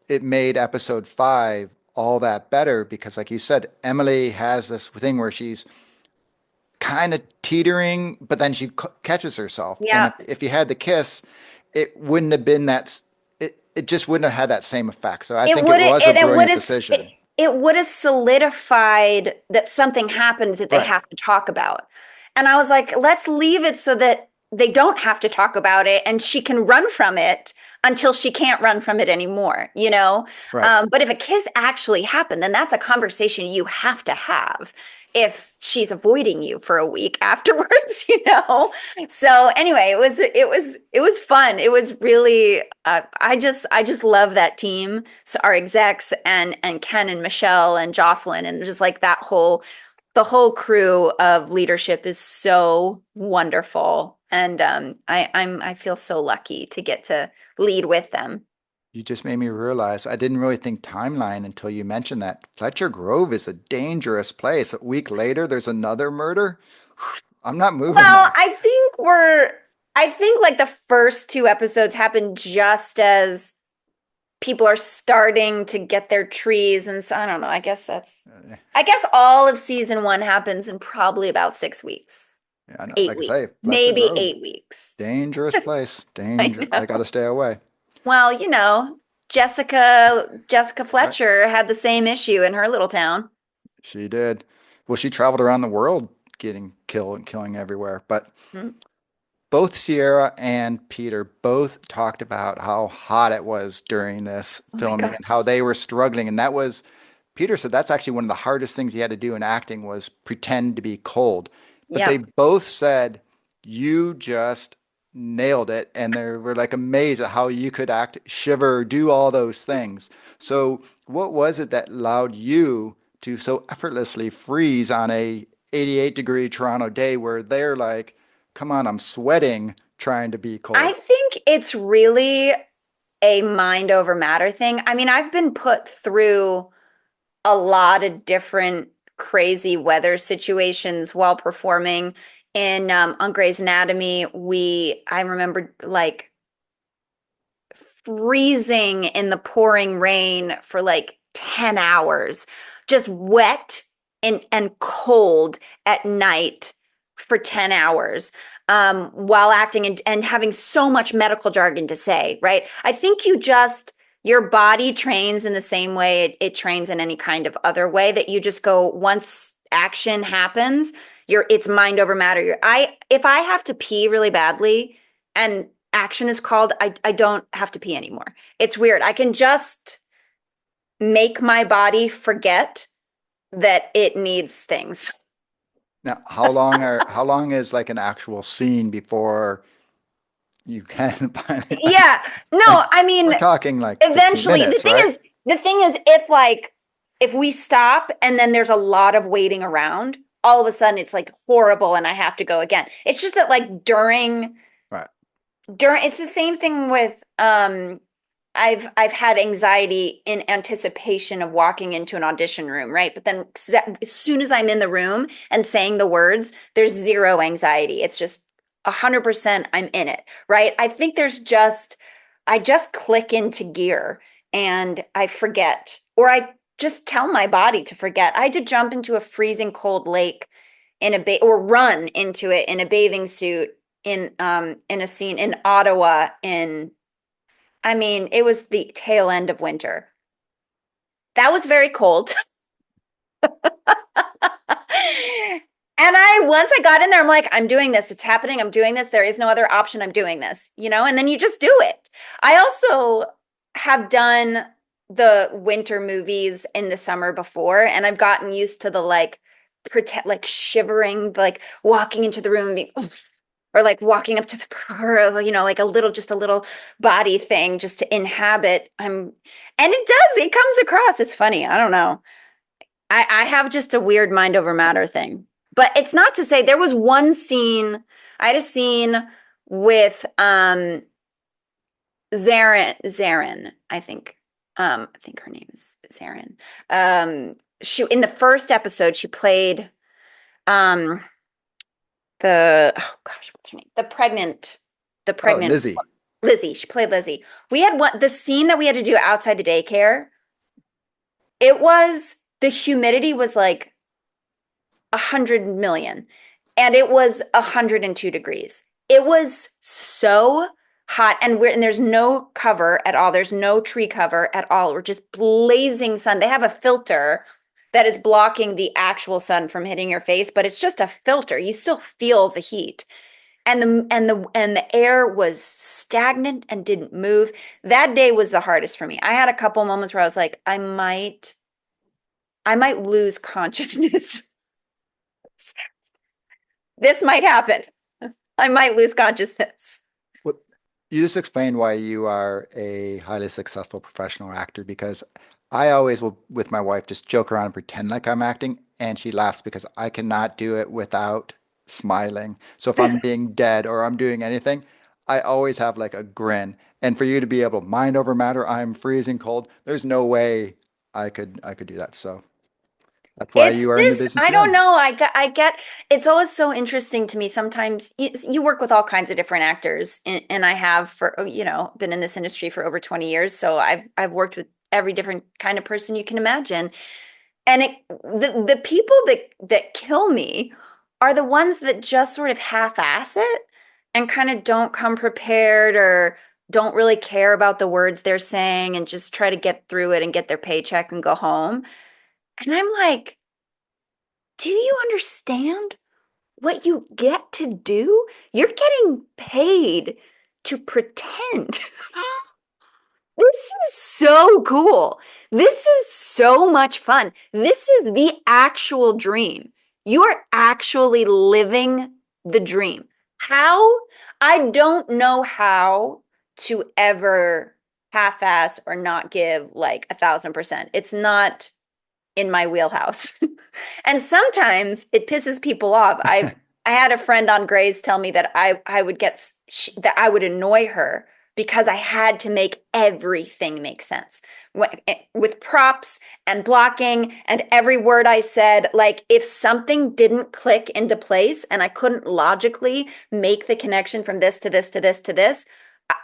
it made episode 5 all that better because, like you said, Emily has this thing where she's kind of teetering, but then she catches herself. And Yeah. if you had the kiss, it wouldn't have been it just wouldn't have had that same effect. So I It think it would was a it would brilliant have decision. it would have solidified that something happened that they Right. have to talk about. And I was like, let's leave it so that they don't have to talk about it and she can run from it until she can't run from it anymore. Right. But if a kiss actually happened, then that's a conversation you have to have if she's avoiding you for a week afterwards. So anyway, it was fun. It was really I just love that team. So our execs and Ken and Michelle and Jocelyn, and just like the whole crew of leadership is so wonderful. And I feel so lucky to get to lead with them. You just made me realize I didn't really think timeline until you mentioned that. Fletcher Grove is a dangerous place. A week later, there's another murder. I'm not moving Well, there. I think like the first 2 episodes happen just as people are starting to get their trees. And so I don't know. Uh, I guess all of season 1 happens in probably about 6 weeks, I know, 8 like I weeks, say, Fletcher maybe Grove, 8 weeks. dangerous place. I Danger. I got know. to stay away. Well, Jessica Right. Fletcher had the same issue in her little town. She did. Well, she traveled around the world getting killed and killing everywhere. But Mm. both Sierra and Peter both talked about how hot it was during this Oh my filming and how gosh. they were struggling. And that was, Peter said that's actually one of the hardest things he had to do in acting was pretend to be cold. But they Yep. both said you just nailed it. And they were like amazed at how you could act, shiver, do all those things. So what was it that allowed you to so effortlessly freeze on a 88-degree Toronto day where they're like, come on, I'm sweating trying to be I cold. think it's really a mind over matter thing. I mean, I've been put through a lot of different crazy weather situations while performing on Grey's Anatomy. I remember like freezing in the pouring rain for like 10 hours, just wet and cold at night for 10 hours while acting and having so much medical jargon to say, right? I think your body trains in the same way it trains in any kind of other way, that you just go, once action happens, it's mind over matter. If I have to pee really badly and action is called, I don't have to pee anymore. It's weird. I can just make my body forget that it needs things. Now, how long is like an actual scene before you can finally Yeah. like No, I we're mean, talking like 15 eventually, minutes, right? the thing is, if we stop and then there's a lot of waiting around, all of a sudden it's like horrible and I have to go again. It's just that like Right. it's the same thing with I've had anxiety in anticipation of walking into an audition room, right? But then as soon as I'm in the room and saying the words, there's zero anxiety. It's just 100% I'm in it, right? I think I just click into gear and I forget, or I just tell my body to forget. I had to jump into a freezing cold lake or run into it in a bathing suit in a scene in Ottawa it was the tail end of winter. That was very cold. And once I got in there, I'm like, I'm doing this. It's happening. I'm doing this. There is no other option. I'm doing this, and then you just do it. I also have done the winter movies in the summer before, and I've gotten used to the like shivering, like walking into the room and being, or like walking up to like just a little body thing just to inhabit. And it comes across. It's funny. I don't know. I have just a weird mind over matter thing. But it's not to say there was one scene, I had a scene with Zarin, I think. I think her name is Zarin. She in the first episode, she played what's her name? The Oh, pregnant Lizzie. Lizzie. She played Lizzie. We had the scene that we had to do outside the daycare. The humidity was like 100 million, and it was 102 degrees. It was so hot, and there's no cover at all. There's no tree cover at all. We're just blazing sun. They have a filter that is blocking the actual sun from hitting your face, but it's just a filter. You still feel the heat. And the air was stagnant and didn't move. That day was the hardest for me. I had a couple moments where I was like, I might lose consciousness. This might happen. I might lose consciousness. Well, you just explained why you are a highly successful professional actor because I always will, with my wife, just joke around and pretend like I'm acting, and she laughs because I cannot do it without smiling. So if I'm being dead or I'm doing anything, I always have like a grin. And for you to be able to mind over matter, I'm freezing cold. There's no way I could do that. So that's why It's you are in the this, business I you're don't in. know. It's always so interesting to me. Sometimes you work with all kinds of different actors, and I have been in this industry for over 20 years. So I've worked with every different kind of person you can imagine. And the people that kill me are the ones that just sort of half-ass it and kind of don't come prepared or don't really care about the words they're saying and just try to get through it and get their paycheck and go home. And I'm like, do you understand what you get to do? You're getting paid to pretend. This is so cool. This is so much fun. This is the actual dream. You are actually living the dream. How? I don't know how to ever half-ass or not give like 1,000%. It's not in my wheelhouse. And sometimes it pisses people off. I had a friend on Grey's tell me that I would that I would annoy her because I had to make everything make sense with props and blocking and every word I said. Like if something didn't click into place and I couldn't logically make the connection from this to this to this to this,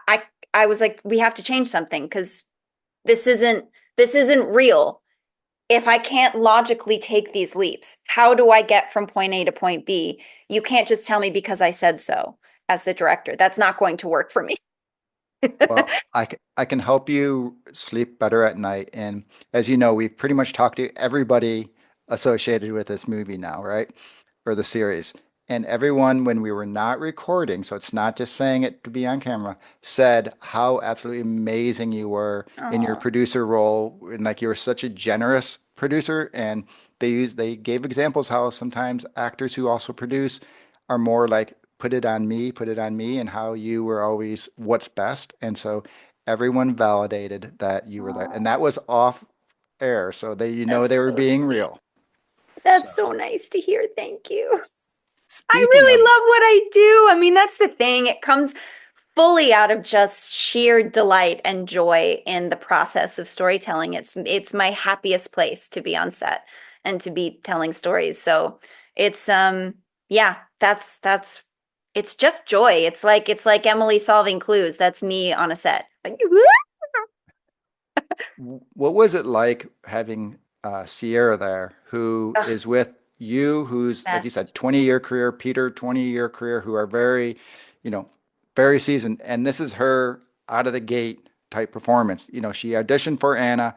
I I was like, we have to change something because this isn't real. if I can't logically take these leaps, how do I get from point A to point B? You can't just tell me because I said so as the director. That's not going to work for me. Well, I can help you sleep better at night. And as you know, we've pretty much talked to everybody associated with this movie now, right? Or the series. And everyone, when we were not recording, so it's not just saying it to be on camera, said how absolutely amazing you were in your Oh, producer role. And like you were such a generous producer. And they gave examples how sometimes actors who also produce are more like put it on me, and how you were always what's best. And so everyone validated that you were there. And that oh, was off air. So they that's were so being sweet. real. So That's so nice to hear. Thank you. I speaking really of, love what I do. I mean, that's the thing. It comes fully out of just sheer delight and joy in the process of storytelling. It's my happiest place to be on set and to be telling stories. So it's yeah, that's it's just joy. It's like Emily solving clues. That's me on a set. Like, what was it like having Sierra there, who ugh, is with you, who's, like you said, best. 20-year career, Peter, 20-year career, who are very, you know, very seasoned. And this is her out of the gate type performance. She auditioned for Anna,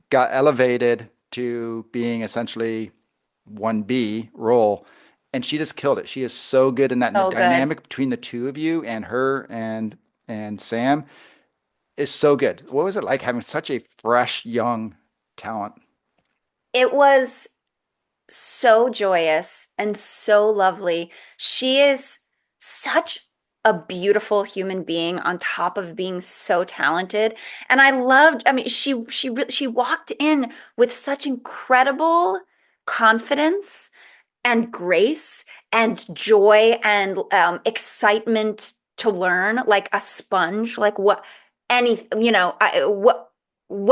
got elevated to being essentially 1B role, and she just killed it. She is so good in that. And the So good. dynamic between the two of you and her and Sam is so good. What was it like having such a fresh, young talent? It was so joyous and so lovely. She is such a beautiful human being on top of being so talented. And I mean, she walked in with such incredible confidence and grace and joy and excitement to learn, like a sponge. Like what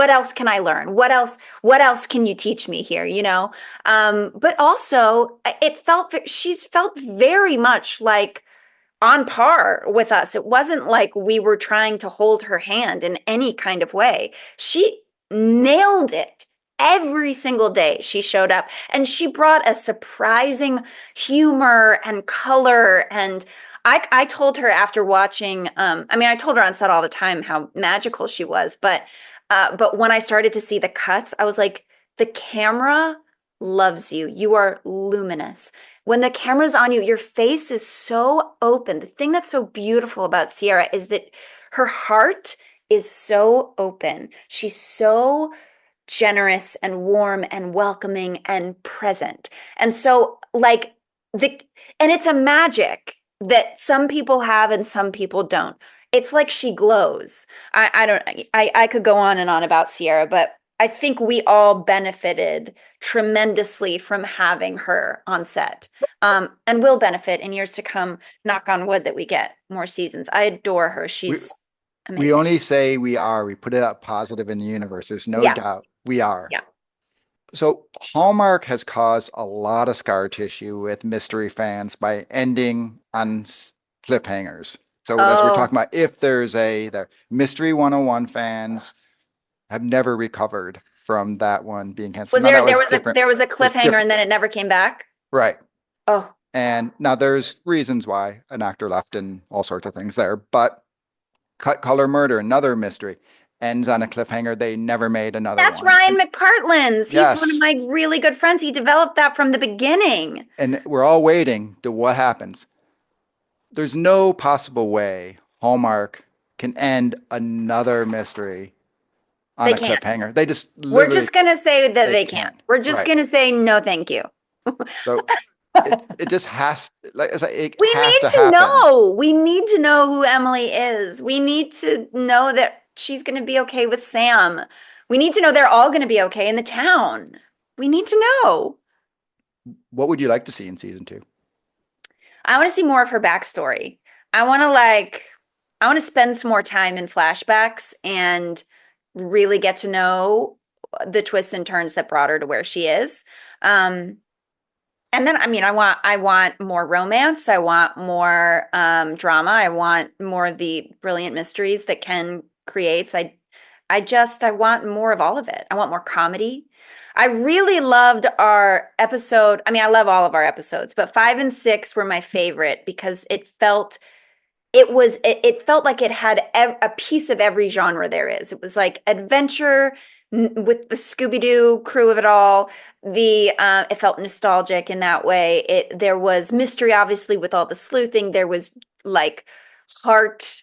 else can I learn? What else can you teach me here, but also she's felt very much like on par with us. It wasn't like we were trying to hold her hand in any kind of way. She nailed it. Every single day she showed up, and she brought a surprising humor and color. And I told her after watching, I mean, I told her on set all the time how magical she was, but when I started to see the cuts, I was like, the camera loves you. You are luminous. When the camera's on you, your face is so open. The thing that's so beautiful about Sierra is that her heart is so open. She's so generous and warm and welcoming and present. And so, like, the and it's a magic that some people have and some people don't. It's like she glows. I don't I could go on and on about Sierra, but I think we all benefited tremendously from having her on set, and will benefit in years to come. Knock on wood that we get more seasons. I adore her. We She's we amazing. only say we are. We put it up positive in the universe. There's no Yeah, doubt we are. yeah. So Hallmark has caused a lot of scar tissue with mystery fans by ending on cliffhangers. So as we're Oh, talking about, if there's the Mystery 101 fans have never recovered from that one being canceled. was Now there that there was was a different. there was a There's cliffhanger different, and then it never came back? right? Oh, And now there's reasons why an actor left and all sorts of things there. But Cut Color Murder, another mystery, ends on a cliffhanger. They never made another that's one. Ryan Since McPartlin's. He's one of yes, my really good friends. He developed that from the beginning. and we're all waiting to what happens. There's no possible way Hallmark can end another mystery on They a can't. cliffhanger. They just We're literally just gonna say that they they can't. can't. We're just Right. gonna say no, thank you. So it just has, like I said, it We has need to to happen. know. We need to know who Emily is. We need to know that she's gonna be okay with Sam. We need to know they're all gonna be okay in the town. We need to know. What would you like to see in season two? I want to see more of her backstory. I want to like I want to spend some more time in flashbacks and really get to know the twists and turns that brought her to where she is. Um, and then I mean I want more romance. I want more drama. I want more of the brilliant mysteries that Ken creates. I want more of all of it. I want more comedy. I really loved our episode. I mean, I love all of our episodes, but 5 and 6 were my favorite because it felt like it had a piece of every genre there is. It was like adventure with the Scooby-Doo crew of it all. It felt nostalgic in that way. There was mystery, obviously, with all the sleuthing. There was like heart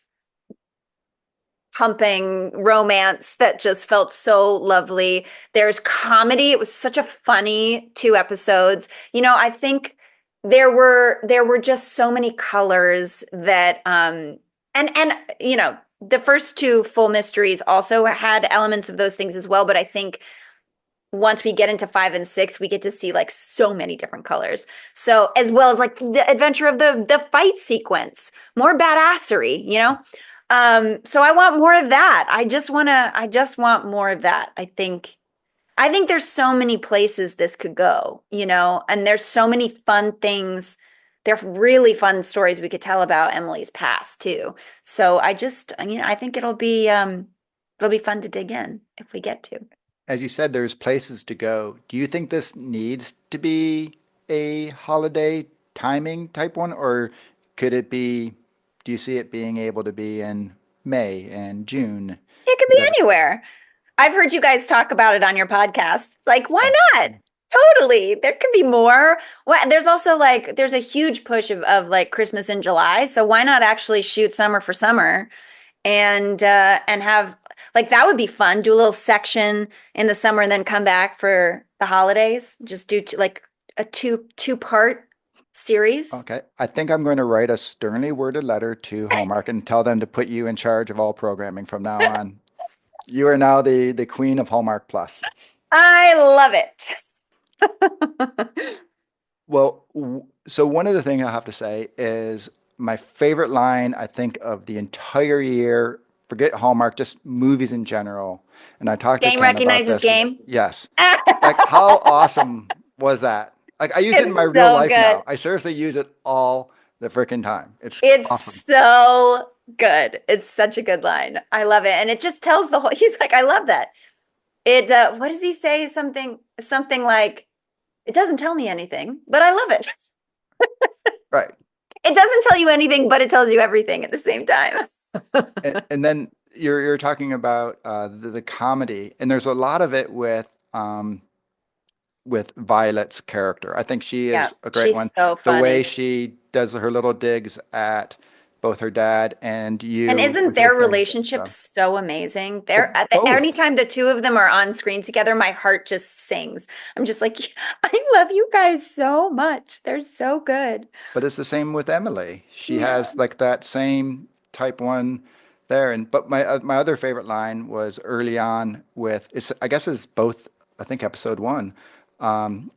pumping romance that just felt so lovely. There's comedy. It was such a funny 2 episodes. I think there were just so many colors that and the first 2 full mysteries also had elements of those things as well, but I think once we get into 5 and 6, we get to see like so many different colors. So as well as like the adventure of the fight sequence, more badassery. So I want more of that. I just want more of that. I think there's so many places this could go, and there's so many fun things. There are really fun stories we could tell about Emily's past too. So I think it'll be fun to dig in if we get to. As you said, there's places to go. Do you think this needs to be a holiday timing type one, or could it be, do you see it being able to be in May and June, It could be whatever? anywhere. I've heard you guys talk about it on your podcast. It's like, why Oh, not? Totally. There could be more. There's also like there's a huge push of like Christmas in July. So why not actually shoot summer for summer and have like that would be fun. Do a little section in the summer and then come back for the holidays. Just do like a two-part series. okay. I think I'm going to write a sternly worded letter to Hallmark and tell them to put you in charge of all programming from now on. You are now the queen of Hallmark Plus. I love it. Well, so one of the things I have to say is my favorite line, I think, of the entire year, forget Hallmark, just movies in general. And I talked to Game Ken about recognizes this. game. Yes. Like, how awesome was that? Like, I use it in It's my real so life good. now. I seriously use it all the freaking time. It's awesome. It's so good. It's such a good line. I love it. And it just tells the whole, he's like, I love that. What does he say? Something like, it doesn't tell me anything, but I love it. Right. It doesn't tell you anything, but it tells you everything at the same time. And then you're talking about the comedy, and there's a lot of it with Violet's character. I think she Yeah, is a great she's one. so The way funny. she does her little digs at both her dad and And you isn't with your their thing. relationship So, so amazing? well, both, Anytime the 2 of them are on screen together, my heart just sings. I'm just like, I love you guys so much. They're so good. but it's the same with Emily. She Yeah. has like that same type one there. And but my other favorite line was early on with it's I guess it's both I think episode one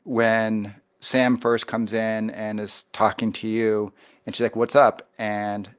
when Sam first comes in and is talking to you, and she's like, "What's up?" And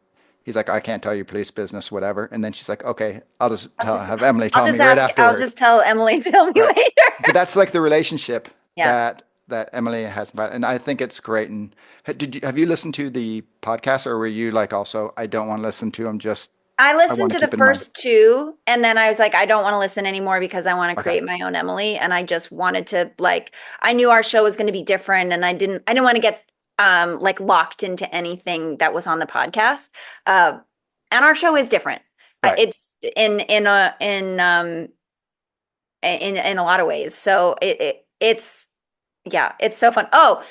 he's like, "I can't tell you police business, whatever." And then she's like, "Okay, I'll just I'll just have Emily I'll tell me just right ask I'll afterward." just tell Emily to tell me Right. But later. that's like the relationship Yeah. that Emily has, and I think it's great. And have you listened to the podcast, or were you like also, I don't want to listen to them, just I I listened want to to the keep in mind. first 2 and then I was like, I don't want to listen anymore because I want to Okay, create my own Emily. And I just wanted to like, I knew our show was going to be different and I didn't want to get like locked into anything that was on the podcast. Uh, and our show is different. right. It's in a lot of ways. So it's yeah, it's so fun. Oh,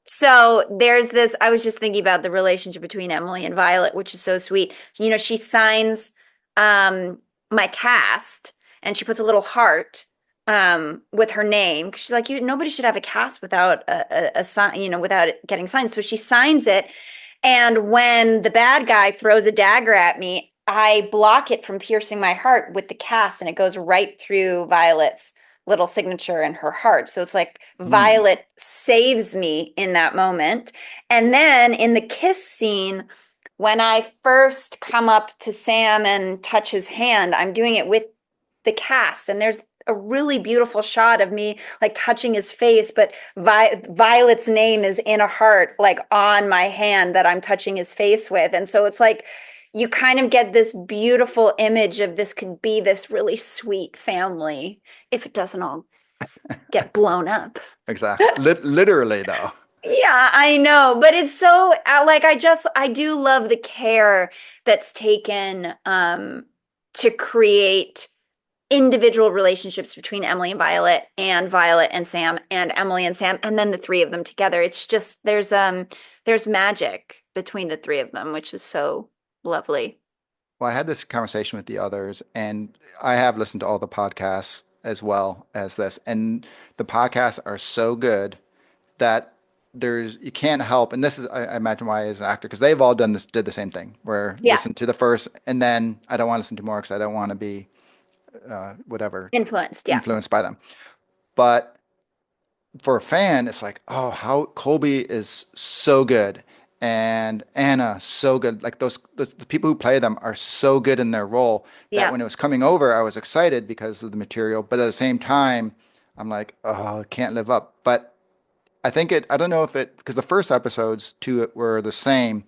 so there's this, I was just thinking about the relationship between Emily and Violet, which is so sweet. She signs my cast and she puts a little heart with her name. 'Cause she's like, nobody should have a cast without a sign, without it getting signed. So she signs it. And when the bad guy throws a dagger at me, I block it from piercing my heart with the cast and it goes right through Violet's little signature in her heart. So it's like Hmm. Violet saves me in that moment. And then in the kiss scene, when I first come up to Sam and touch his hand, I'm doing it with the cast. And there's a really beautiful shot of me like touching his face, but Violet's name is in a heart, like on my hand that I'm touching his face with. And so it's like, you kind of get this beautiful image of this could be this really sweet family if it doesn't all. get blown up. Exactly. Literally, though. Yeah, I know, but it's so like I do love the care that's taken to create individual relationships between Emily and Violet and Sam and Emily and Sam and then the three of them together. It's just there's magic between the three of them, which is so lovely. Well, I had this conversation with the others, and I have listened to all the podcasts as well as this, and the podcasts are so good that you can't help, and this is I imagine why as an actor, because they've all did the same thing, where Yeah, listen to the first, and then I don't want to listen to more because I don't want to be whatever influenced, yeah. influenced by them. But for a fan, it's like, oh, how Colby is so good and Anna so good. Like the people who play them are so good in their role that Yeah. when it was coming over, I was excited because of the material, but at the same time, I'm like, oh, I can't live up. But I don't know if because the first episodes to it were the same,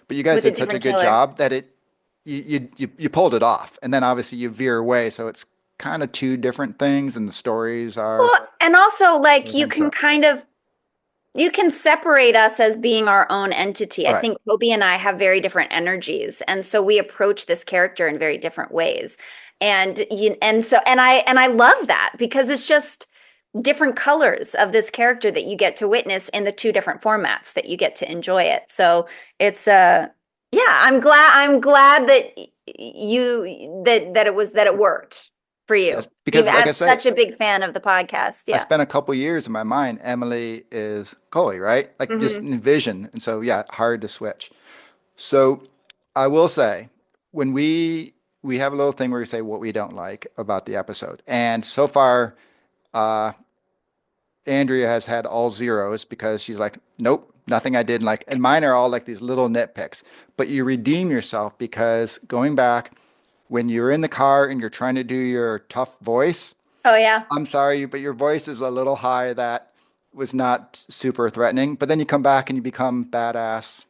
but you guys With a did such a different good killer. job that you pulled it off, and then obviously you veer away, so it's kind of two different things, and the stories are Well, and also like you everything. can So, kind of you can separate us as being our own entity. I right. think Kobe and I have very different energies, and so we approach this character in very different ways. And I love that because it's just different colors of this character that you get to witness in the two different formats that you get to enjoy it. So it's yeah, I'm glad that it worked for Yes, you. because Being like I I'm say, such a big fan of the podcast. I Yeah. spent a couple years in my mind. Emily is Chloe, right? Like just Hmm. in vision, and so yeah, hard to switch. So I will say, when we have a little thing where we say what we don't like about the episode, and so far, uh, Andrea has had all zeros because she's like, nope, nothing I didn't like, and mine are all like these little nitpicks. But you redeem yourself because going back when you're in the car and you're trying to do your tough voice. Oh yeah. I'm sorry, but your voice is a little high. That was not super threatening. But then you come back and you become badass,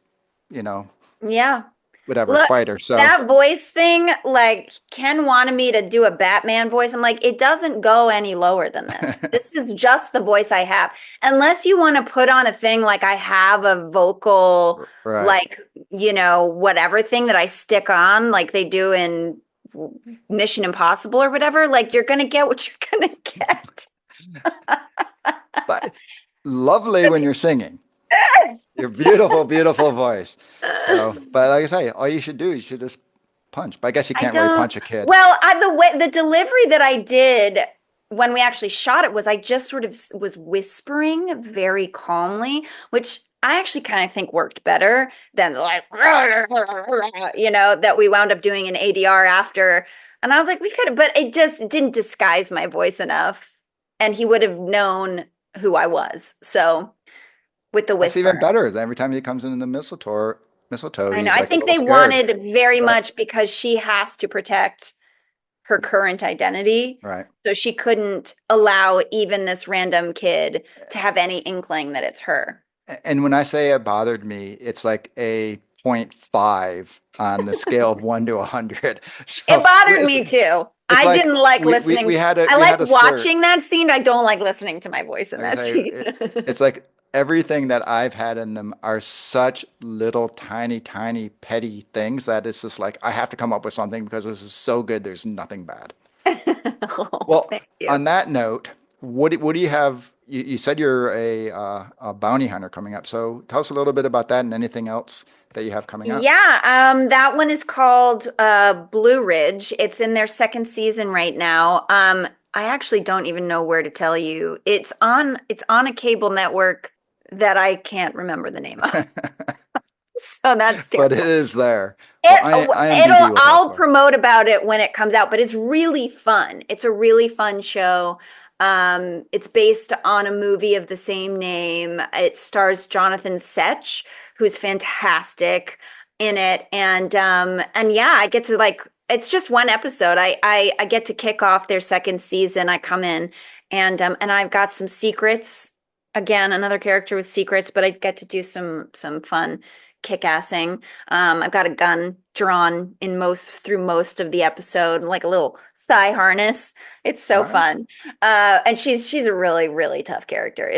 you know, Yeah. whatever, Look, fighter. So that voice thing, like Ken wanted me to do a Batman voice. I'm like, it doesn't go any lower than this. This is just the voice I have. Unless you want to put on a thing like I have a vocal, right. like, whatever thing that I stick on, like they do in Mission Impossible or whatever, like you're gonna get what you're gonna get. But lovely when you're singing. Your beautiful, beautiful voice. So, but like I say, all you should do, you should just punch. But I guess you I can't really don't. punch a kid. Well, the delivery that I did when we actually shot it was I just sort of was whispering very calmly, which I actually kind of think worked better than like that we wound up doing an ADR after. And I was like, we could, but it just didn't disguise my voice enough, and he would have known who I was. So with the That's even whisper. better. Every time he comes in the mistletoe, I know. he's I like a think little they scared. wanted very Right. much because she has to protect her current identity. Right. So she couldn't allow even this random kid to have any inkling that it's her. And when I say it bothered me, it's like a point 0.5 on the scale of 1 to 100. It So bothered me too. it's I like didn't like we listening. had a I we like had a cert. watching that scene. I don't like listening to my voice in Like I that say, scene. it's like everything that I've had in them are such little tiny, tiny, petty things that it's just like I have to come up with something because this is so good. There's nothing bad. Oh, Well, thank you. on that note, what do you have? You said you're a bounty hunter coming up. So tell us a little bit about that and anything else that you have coming up. Yeah, that one is called Blue Ridge. It's in their second season right now. I actually don't even know where to tell you. It's on a cable network that I can't remember the name of. So that's But it terrible. is there. Well, It IMDb will tell us I'll more. promote about it when it comes out, but it's really fun. It's a really fun show. It's based on a movie of the same name. It stars Jonathan Setch, who's fantastic in it. And yeah, I get to like it's just one episode. I get to kick off their second season. I come in and I've got some secrets. Again, another character with secrets, but I get to do some fun kick-assing. I've got a gun drawn in most through most of the episode, like a little Thigh harness. It's so All right. fun. And she's a really, really tough character.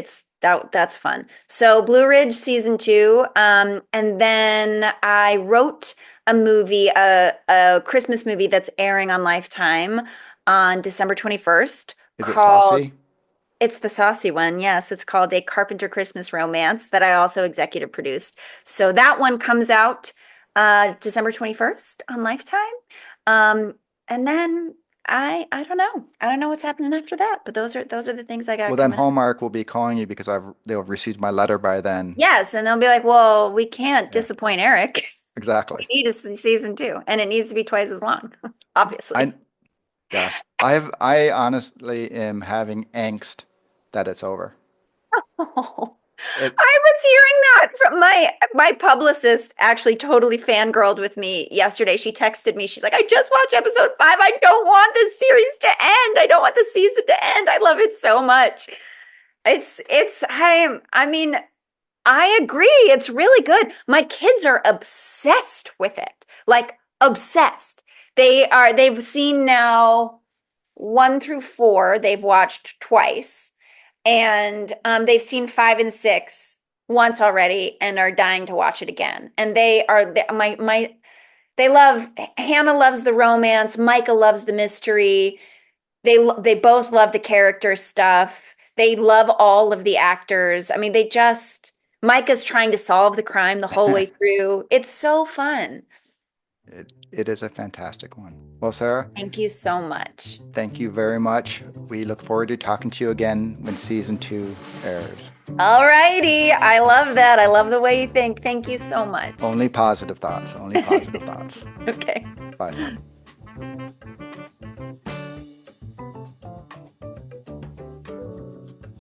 That's fun. So Blue Ridge season 2. And then I wrote a movie, a Christmas movie that's airing on Lifetime on December 21st Is it called saucy? it's the saucy one. Yes, it's called A Carpenter Christmas Romance that I also executive produced. So that one comes out December 21st on Lifetime. And then I don't know. I don't know what's happening after that, but those are the things I got Well, then coming up. Hallmark will be calling you because they'll have received my letter by then. Yes, and they'll be like, "Well, we can't Yeah, disappoint Eric. We exactly. need a season 2, and it needs to be twice as long, I obviously." yes, I honestly am having angst that it's over. Oh, It I was hearing that from my publicist, actually totally fangirled with me yesterday. She texted me. She's like, "I just watched episode 5. I don't want this series to end. I don't want the season to end. I love it so much." I mean, I agree. It's really good. My kids are obsessed with it. Like obsessed. They've seen now 1 through 4. They've watched twice. And they've seen 5 and 6 once already and are dying to watch it again. And they love Hannah loves the romance, Micah loves the mystery. They both love the character stuff. They love all of the actors. I mean, Micah's trying to solve the crime the whole way through. It's so fun. it is a fantastic one. Well, Sarah, Thank you so much. thank you very much. We look forward to talking to you again when season 2 airs. All righty. I love that. I love the way you think. Thank you so much. Only positive thoughts. Only positive thoughts. Okay. Bye.